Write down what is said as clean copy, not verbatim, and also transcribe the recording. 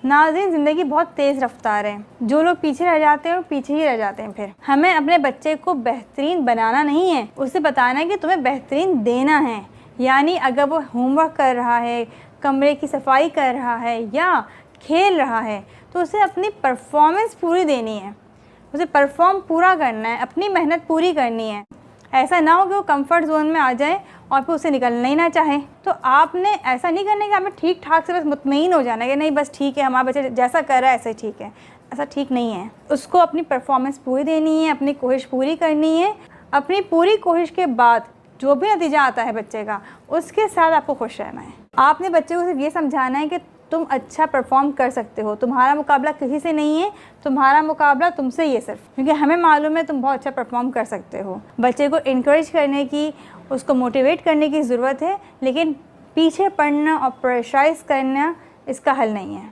नाज़रीन, ज़िंदगी बहुत तेज़ रफ्तार है। जो लोग पीछे रह जाते हैं वो पीछे ही रह जाते हैं। फिर हमें अपने बच्चे को बेहतरीन बनाना नहीं है, उसे बताना है कि तुम्हें बेहतरीन देना है। यानी अगर वो होमवर्क कर रहा है, कमरे की सफाई कर रहा है या खेल रहा है, तो उसे अपनी परफॉर्मेंस पूरी देनी है, उसे परफॉर्म पूरा करना है, अपनी मेहनत पूरी करनी है। ऐसा ना हो कि वो कंफर्ट जोन में आ जाए और फिर उसे निकलना ही ना चाहे। तो आपने ऐसा नहीं करना कि आपने ठीक ठाक से बस मुतमईन हो जाना कि नहीं बस ठीक है, हमारा बच्चा जैसा कर रहा है ऐसे ठीक है। ऐसा ठीक नहीं है। उसको अपनी परफॉर्मेंस पूरी देनी है, अपनी कोशिश पूरी करनी है। अपनी पूरी कोशिश के बाद जो भी नतीजा आता है बच्चे का, उसके साथ आपको खुश रहना है। आपने बच्चे को सिर्फ ये समझाना है कि तुम अच्छा परफॉर्म कर सकते हो, तुम्हारा मुकाबला किसी से नहीं है, तुम्हारा मुकाबला तुमसे ही है सिर्फ, क्योंकि हमें मालूम है तुम बहुत अच्छा परफॉर्म कर सकते हो। बच्चे को इनकरेज करने की, उसको मोटिवेट करने की ज़रूरत है, लेकिन पीछे पड़ना और प्रेशराइज करना इसका हल नहीं है।